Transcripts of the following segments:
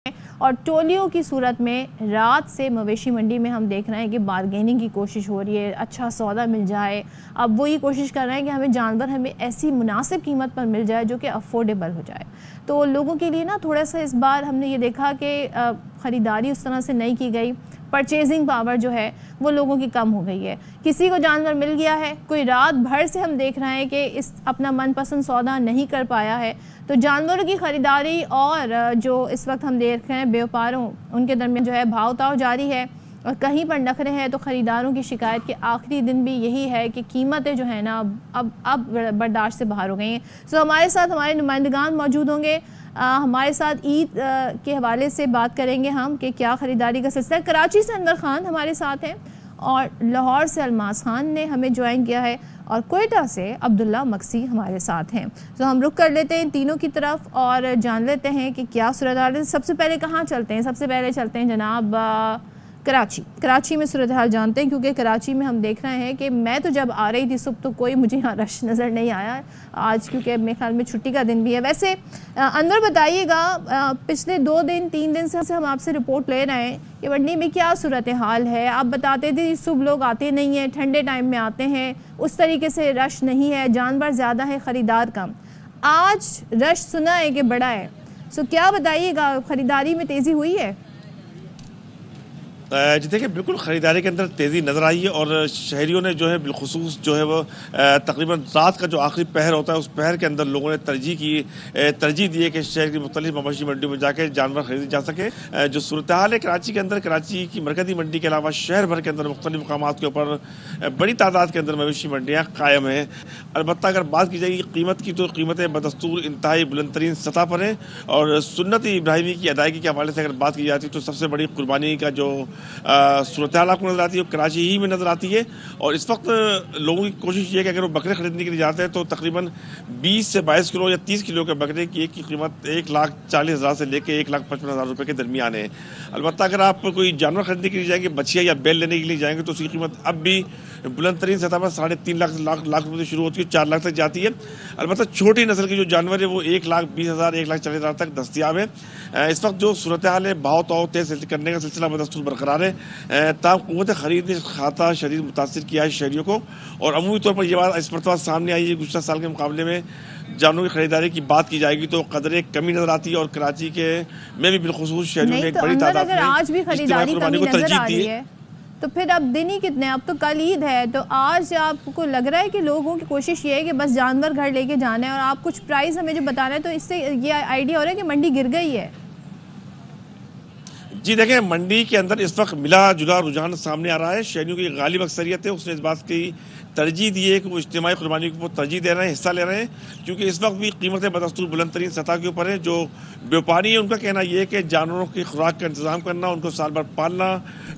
और टोलियों की सूरत में रात से मवेशी मंडी में हम देख रहे हैं कि बारगेनिंग की कोशिश हो रही है, अच्छा सौदा मिल जाए। अब वही कोशिश कर रहे हैं कि हमें जानवर हमें ऐसी मुनासिब कीमत पर मिल जाए जो कि अफोर्डेबल हो जाए। तो लोगों के लिए ना थोड़ा सा इस बार हमने ये देखा कि ख़रीदारी उस तरह से नहीं की गई, परचेजिंग पावर जो है वो लोगों की कम हो गई है। किसी को जानवर मिल गया है, कोई रात भर से हम देख रहे हैं कि इस अपना मनपसंद सौदा नहीं कर पाया है, तो जानवरों की ख़रीदारी और जो इस वक्त हम देख रहे हैं व्यापारों उनके दरमियान जो है भाव ताव जारी है और कहीं पर नखरे हैं। तो ख़रीदारों की शिकायत के आखिरी दिन भी यही है कि कीमतें जो है ना अब बर्दाश्त से बाहर हो गई हैं। सो हमारे साथ हमारे नुमाइंदगान मौजूद होंगे, हमारे साथ ईद के हवाले से बात करेंगे हम कि क्या ख़रीदारी का सिलसिला। कराची से अनवर ख़ान हमारे साथ हैं और लाहौर से अलमास ख़ान ने हमें ज्वाइन किया है और कोयटा से अब्दुल्ला मक्सी हमारे साथ हैं। तो हम रुक कर लेते हैं इन तीनों की तरफ और जान लेते हैं कि क्या सूरत हाल है। सबसे पहले कहाँ चलते हैं? सबसे पहले चलते हैं जनाब कराची में सूरत हाल जानते हैं, क्योंकि कराची में हम देख रहे हैं कि मैं तो जब आ रही थी सुबह तो कोई मुझे यहाँ रश नज़र नहीं आया आज, क्योंकि मेरे ख्याल में छुट्टी का दिन भी है। वैसे अंदर बताइएगा, पिछले 2 दिन 3 दिन से हम आपसे रिपोर्ट ले रहे हैं कि मंडी में क्या सूरत हाल है। आप बताते थे सुबह लोग आते नहीं हैं, ठंडे टाइम में आते हैं, उस तरीके से रश नहीं है, जानवर ज़्यादा है, ख़रीदार कम। आज रश सुना है कि बड़ा है, सो क्या बताइएगा, ख़रीदारी में तेज़ी हुई है? जी देखिए, बिल्कुल ख़रीदारी के अंदर तेज़ी नज़र आई है और शहरियों ने जो है बिलखुसूस जो है वो तकरीबन रात का जो आखिरी पहर होता है उस पहर के अंदर लोगों ने तरजीह दी है कि शहर की मुख्तलिफ मवेशी मंडियों में जाकर जानवर खरीदे जा सके। जो सूरत हाल है कराची के अंदर, कराची की मरकज़ी मंडी के अलावा शहर भर के अंदर मुख्तलिफ मकामात के ऊपर बड़ी तादाद के अंदर मवेशी मंडियाँ कायम हैं। अलबत्ता अगर बात की जाएगी कीमत की, तो कीमतें बदस्तूर इंतहाई बुलंद तरीन सतह पर हैं और सुन्नत इब्राहिमी की अदायगी के हवाले से अगर बात की जाती है तो सबसे बड़ी कुर्बानी का जो सूरत हाल आपको नज़र आती है कराची ही में नज़र आती है। और इस वक्त लोगों की कोशिश ये है कि अगर वो बकरे खरीदने के लिए जाते हैं तो तकरीबन 20 से 22 किलो या 30 किलो के बकरे की एक की कीमत 1,40,000 से लेकर 1,55,000 रुपये के दरमियान है। अलबत्ता अगर आप कोई जानवर खरीदने के लिए जाएंगे, बछिया या बैल लेने के लिए जाएंगे, तो उसकी कीमत अब भी बुलंद तरीन सतह पर 3.5 लाख रुपये से शुरू होती है, 4 लाख तक जाती है। अलबत्ता छोटी नस्ल के जो जानवर है वो 1,20,000 1,40,000 तक दस्तियाब है। इस वक्त जो सूरत हाल है भाव ताव तेज करने का सिलसिला बदस्तूर बरकरार है। ताम क़ुव्वत ख़रीद ने खाता शदीद मुतासिर किया है शहरियों को और अमूमी तौर पर यह बात इस मरतबा सामने आई है गुज़श्ता साल के मुकाबले में जानवरों की खरीदारी की बात की जाएगी तो कदरे कमी नजर आती है और कराची के में भी बिलखुसूस शहरियों ने एक बड़ी तादाद में आज भी खरीदारी कमी नजर आ रही है। तो फिर अब दिन ही कितने, अब तो कल ईद है, तो आज आपको लग रहा है कि लोगों की कोशिश ये है कि बस जानवर घर लेके जाना है और आप कुछ प्राइस हमें जो बता रहे हैं तो इससे ये आइडिया हो रहा है कि मंडी गिर गई है? जी देखें, मंडी के अंदर इस वक्त मिला जुला रुझान सामने आ रहा है। शहरियों की गालिब अक्सरियत है, उसने इस बात की तरजीह दी है कि वो इज्तिमाई कुर्बानी को तरजीह दे रहे हैं, हिस्सा ले रहे हैं, क्योंकि इस वक्त भी कीमतें बदस्तूर बुलंद तरीन सतह के ऊपर हैं। जो व्यापारी है उनका कहना यह है कि जानवरों की खुराक का इंतजाम करना, उनको साल भर पालना,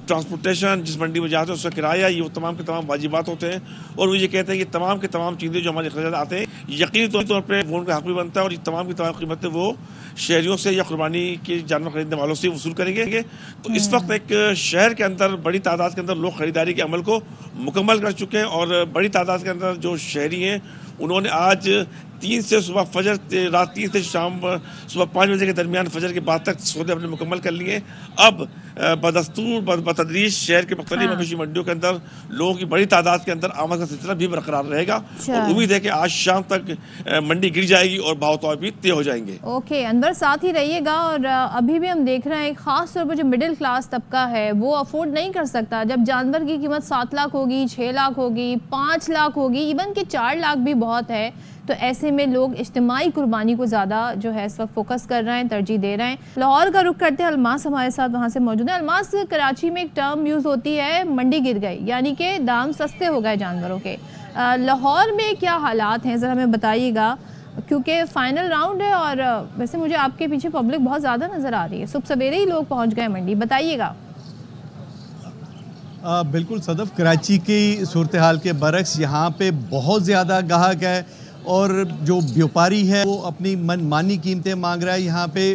ट्रांसपोर्टेशन, जिस मंडी में जाते हैं उसका किराया, ये वो तमाम के तमाम वाजिबात होते हैं और वो ये कहते हैं कि तमाम के तमाम चीज़ें जो हमारे अखराज आते हैं यकीनी तौर पर वो उनका हक भी बनता है और ये तमाम की तमाम कीमतें वो शहरियों से या कुर्बानी के जानवर खरीदने वालों से वसूल करेंगे। तो इस वक्त एक शहर के अंदर बड़ी तादाद के अंदर लोग खरीदारी के अमल को मुकम्मल कर चुके हैं और बड़ी तादाद के अंदर जो शहरी हैं उन्होंने आज 3 से सुबह फजर, रात 3 से शाम सुबह 5 बजे के दरमियान फजर के बाद तक सौदे अपने मुकम्मल कर लिए। अब बदस्तूर बतदरीज शहर के मुख्तलिफ मवेशी मंडियों के अंदर लोगों की बड़ी तादाद के अंदर आमद का सिलसिला भी बरकरार रहेगा और उम्मीद है कि आज शाम तक मंडी गिर जाएगी और भाव ताव भी तय हो जाएंगे। ओके, अंदर साथ ही रहिएगा। और अभी भी हम देख रहे हैं खास तौर पर जो मिडिल क्लास तबका है वो अफोर्ड नहीं कर सकता। जब जानवर की कीमत 7 लाख होगी, 6 लाख होगी, 5 लाख होगी, इवन कि 4 लाख भी बहुत है, तो ऐसे में लोग इज्तिमाई कुर्बानी को ज़्यादा जो है इस वक्त फोकस कर रहे हैं, तरजीह दे रहे हैं। लाहौर का रुख करते हैं, अलमास हमारे साथ वहाँ से मौजूद है। अलमास, कराची में एक टर्म यूज़ होती है मंडी गिर गई, यानी कि दाम सस्ते हो गए जानवरों के। लाहौर में क्या हालात हैं ज़रा हमें बताइएगा, क्योंकि फ़ाइनल राउंड है और वैसे मुझे आपके पीछे पब्लिक बहुत ज़्यादा नज़र आ रही है, सुबह सवेरे ही लोग पहुँच गए मंडी, बताइएगा। बिल्कुल सदफ, कराची की सूरत हाल के बरक्स यहाँ पे बहुत ज़्यादा गाहक है और जो व्यापारी है वो अपनी मनमानी कीमतें मांग रहा है। यहाँ पे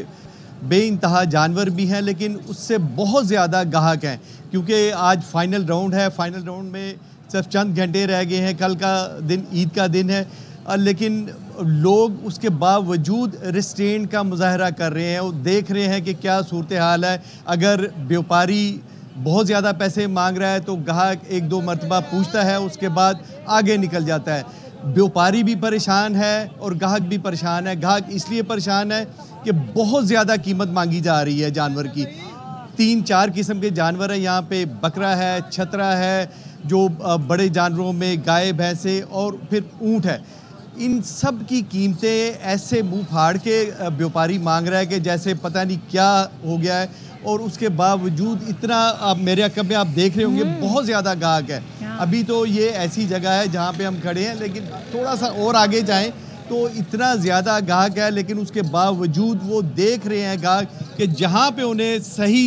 बेइंतहा जानवर भी हैं लेकिन उससे बहुत ज़्यादा गाहक हैं, क्योंकि आज फाइनल राउंड है। फाइनल राउंड में सिर्फ चंद घंटे रह गए हैं, कल का दिन ईद का दिन है। लेकिन लोग उसके बावजूद रिस्ट्रेंट का मुजाहरा कर रहे हैं। वो देख रहे हैं कि क्या सूरत हाल है। अगर व्यापारी बहुत ज़्यादा पैसे मांग रहा है तो ग्राहक एक दो मरतबा पूछता है, उसके बाद आगे निकल जाता है। व्यापारी भी परेशान है और ग्राहक भी परेशान है। ग्राहक इसलिए परेशान है कि बहुत ज़्यादा कीमत मांगी जा रही है जानवर की। 3-4 किस्म के जानवर हैं यहाँ पे, बकरा है, छतरा है, जो बड़े जानवरों में गाय, भैंसे और फिर ऊँट है। इन सब की कीमतें ऐसे मुंह फाड़ के व्यापारी मांग रहा है कि जैसे पता नहीं क्या हो गया है। और उसके बावजूद इतना, आप मेरे अकब में आप देख रहे होंगे, बहुत ज़्यादा गाहक है। अभी तो ये ऐसी जगह है जहाँ पे हम खड़े हैं, लेकिन थोड़ा सा और आगे जाएं तो इतना ज़्यादा गाहक है। लेकिन उसके बावजूद वो देख रहे हैं गाहक कि जहाँ पे उन्हें सही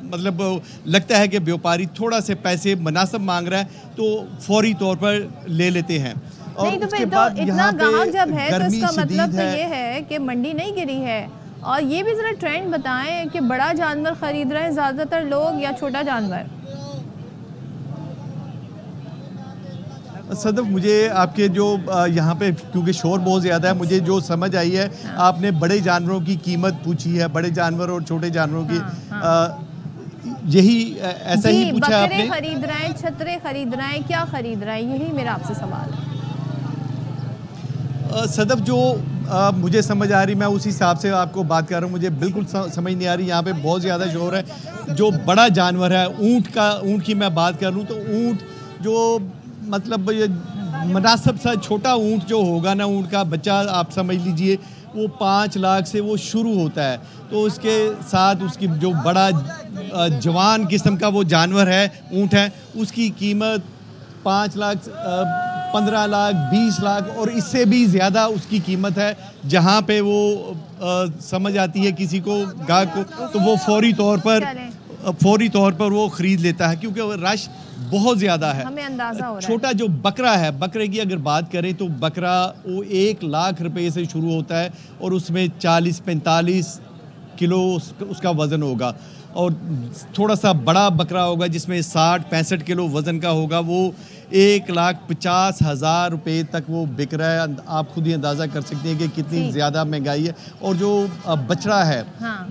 मतलब लगता है कि व्यापारी थोड़ा से पैसे मुनासिब मांग रहा है तो फौरी तौर पर ले लेते हैं। और नहीं तो उसके फिर बाद तो इतना गाहक जब है तो गर्मी इसका मतलब तो है। ये है कि मंडी नहीं गिरी है। और ये भी ज़रा ट्रेंड बताएं कि बड़ा जानवर ख़रीद रहे हैं ज़्यादातर लोग या छोटा जानवर? सदफ, मुझे आपके जो यहाँ पे क्योंकि शोर बहुत ज़्यादा है, मुझे जो समझ आई है, आपने बड़े जानवरों की कीमत पूछी है, बड़े जानवर और छोटे जानवरों की। यही ऐसा ही पूछा आपने? बकरे खरीद रहे हैं, छतरे खरीद रहे हैं, क्या खरीद रहे हैं, यही मेरा आपसे सवाल है। सदफ, जो मुझे समझ आ रही, मैं उस हिसाब से आपको बात कर रहा हूँ। मुझे बिल्कुल समझ नहीं आ रही। यहाँ पे बहुत ज़्यादा शोर है। जो बड़ा जानवर है, ऊँट की मैं बात कर लूँ तो ऊँट जो मतलब ये मुनासिब सा छोटा ऊँट जो होगा ना, ऊँट का बच्चा आप समझ लीजिए, वो 5 लाख से वो शुरू होता है। तो उसके साथ उसकी जो बड़ा जवान किस्म का वो जानवर है, ऊँट है, उसकी कीमत 5 लाख, 15 लाख, 20 लाख और इससे भी ज़्यादा उसकी कीमत है। जहाँ पे वो समझ आती है किसी को, गाहक को, तो वो फौरी तौर पर वो ख़रीद लेता है, क्योंकि वो रश बहुत ज़्यादा है। हमें अंदाज़ा हो रहा है। छोटा जो बकरा है, बकरे की अगर बात करें तो बकरा वो 1 लाख रुपए से शुरू होता है और उसमें 40-45 किलो उसका वज़न होगा। और थोड़ा सा बड़ा बकरा होगा जिसमें 60-65 किलो वज़न का होगा, वो 1,50,000 रुपये तक वो बिक रहा है। आप खुद ही अंदाज़ा कर सकते हैं कि कितनी ज़्यादा महंगाई है। और जो बछड़ा है,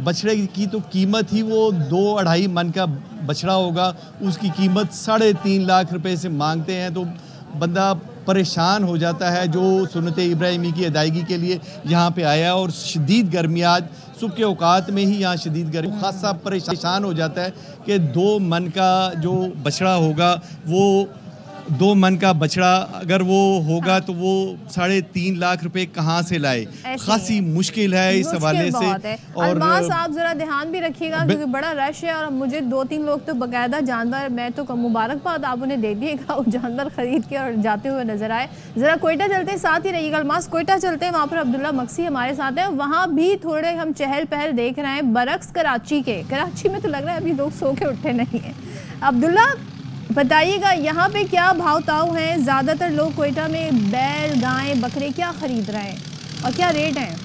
बछड़े की तो कीमत ही वो 2-2.5 मन का बछड़ा होगा, उसकी कीमत 3.5 लाख रुपए से मांगते हैं। तो बंदा परेशान हो जाता है जो सुन्नत इब्राहिमी की अदायगी के लिए यहाँ पे आया। और शदीद गर्मी, आज सुबह के औकात में ही यहाँ शदीद गर्मी, खासा परेशान हो जाता है कि 2 मन का जो बछड़ा होगा, वो 2 मन का बछड़ा अगर वो होगा तो वो 3.5 लाख रुपए कहाँ से लाए। खासी मुश्किल है इस हवाले से। और आप जरा ध्यान भी रखिएगा क्योंकि बड़ा रश है। और मुझे 2-3 लोग तो बकायदा जानवर, मैं तो मुबारकबाद आप उन्हें दे दिएगा, वो जानवर खरीद के और जाते हुए नजर आए। जरा कोयटा चलते हैं, साथ ही रहिएगा। अलमास, कोयटा चलते हैं, वहाँ पर अब्दुल्ला मक्सी हमारे साथ है। वहाँ भी थोड़े हम चहल पहल देख रहे हैं बरक्स कराची के। कराची में तो लग रहा है अभी लोग सो के उठे नहीं है। अब्दुल्ला बताइएगा, यहाँ पे क्या भाव ताव हैं? ज़्यादातर लोग कोयटा में बैल, गाय, बकरे क्या खरीद रहे हैं और क्या रेट हैं?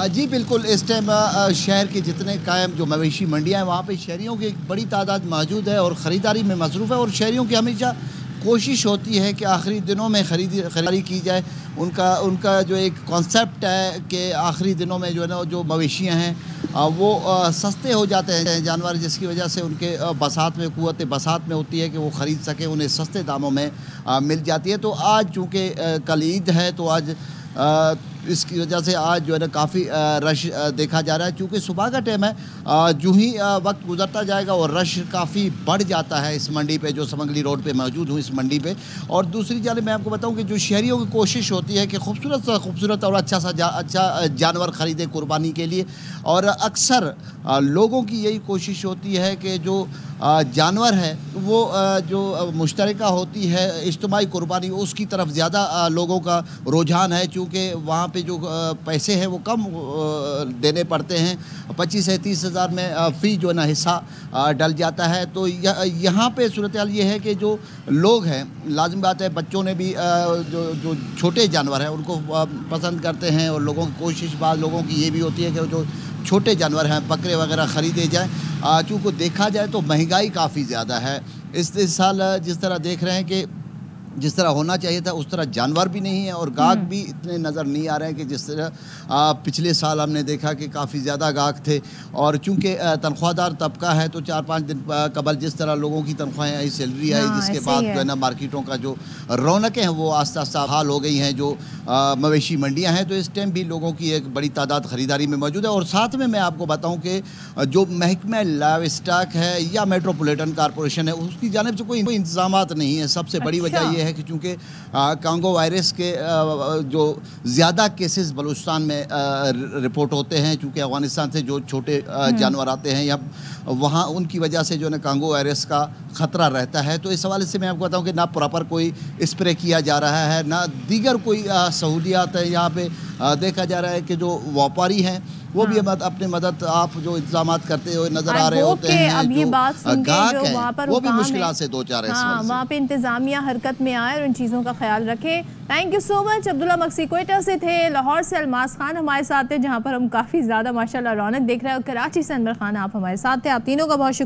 जी बिल्कुल, इस टाइम शहर के जितने कायम जो मवेशी मंडियाँ हैं, वहाँ पे शहरियों की एक बड़ी तादाद मौजूद है और ख़रीदारी में मसरूफ़ है। और शहरियों की हमेशा कोशिश होती है कि आखिरी दिनों में खरीदारी की जाए। उनका जो एक कॉन्सेप्ट है कि आखिरी दिनों में जो है ना, जो मवेशियाँ हैं वो सस्ते हो जाते हैं जानवर, जिसकी वजह से उनके बसात में क़ुव्वत बसात में होती है कि वो ख़रीद सकें, उन्हें सस्ते दामों में मिल जाती है। तो आज चूँकि कल ईद है तो आज इसकी वजह से आज जो है ना काफ़ी रश देखा जा रहा है। चूँकि सुबह का टाइम है, जो ही वक्त गुजरता जाएगा और रश काफ़ी बढ़ जाता है इस मंडी पे, जो समंगली रोड पे मौजूद हूँ इस मंडी पे। और दूसरी जानिब मैं आपको बताऊँ कि जो शहरियों की कोशिश होती है कि खूबसूरत और अच्छा जानवर ख़रीदें कुर्बानी के लिए। और अक्सर लोगों की यही कोशिश होती है कि जो जानवर है वो जो मुश्तरका होती है इज्तिमाई कुर्बानी, उसकी तरफ ज़्यादा लोगों का रुझान है। चूँकि वहाँ पे जो पैसे हैं वो कम देने पड़ते हैं, 25 से 30 हज़ार में फ़ी जो है ना हिस्सा डल जाता है। तो यहाँ पे सूरत हाल ये है कि जो लोग हैं, लाज़िम बात है, बच्चों ने भी जो छोटे जानवर हैं उनको पसंद करते हैं। और लोगों की कोशिश, बाद लोगों की ये भी होती है कि जो छोटे जानवर हैं, बकरे वगैरह ख़रीदे जाएँ। चूँकि देखा जाए तो महंगाई काफ़ी ज़्यादा है इस साल। जिस तरह देख रहे हैं कि जिस तरह होना चाहिए था उस तरह जानवर भी नहीं है और गाहक भी इतने नज़र नहीं आ रहे हैं कि जिस तरह पिछले साल हमने देखा कि काफ़ी ज़्यादा गाहक थे। और चूँकि तनख्वाहदार तबका है तो 4-5 दिन कबल जिस तरह लोगों की तनख्वाहें आई, सैलरी आई, जिसके बाद जो है ना मार्केटों का जो रौनकें हैं वो आस्ता आस्ता हाल हो गई हैं। जो मवेशी मंडियाँ हैं तो इस टाइम भी लोगों की एक बड़ी तादाद ख़रीदारी में मौजूद है। और साथ में मैं आपको बताऊँ कि जो महकमा लाइव स्टॉक है या मेट्रोपॉलिटन कॉरपोरेशन है उसकी जानिब से कोई इंतजामात नहीं है। सबसे बड़ी वजह यह है कि चूँकि कांगो वायरस के जो ज़्यादा केसेस बलूचिस्तान में रिपोर्ट होते हैं, चूँकि अफ़गानिस्तान से जो छोटे जानवर आते हैं या वहाँ उनकी वजह से जो है कांगो वायरस का ख़तरा रहता है। तो इस हवाले से मैं आपको बताऊँ कि ना प्रॉपर कोई स्प्रे किया जा रहा है, ना दीगर कोई सहूलियात है। यहाँ पे देखा जा रहा है कि जो व्यापारी हैं वो भी अपनी मदद आप जो इंतजामात करते हुए नजर आ रहे होते हैं। अब ये बात सुन के जो वहाँ पर वो भी मुश्किल से दो चार वहाँ पे इंतजामिया हरकत में आए और इन चीज़ों का ख्याल रखे। Thank you so much. Abdullah Maksi Quetta से थे, लाहौर से अलमास खान हमारे साथ थे जहाँ पर हम काफ़ी ज़्यादा माशाल्लाह रौनक देख रहे हैं, और कराची से अनवर खान आप हमारे साथ थे। आप तीनों का बहुत शुक्रिया।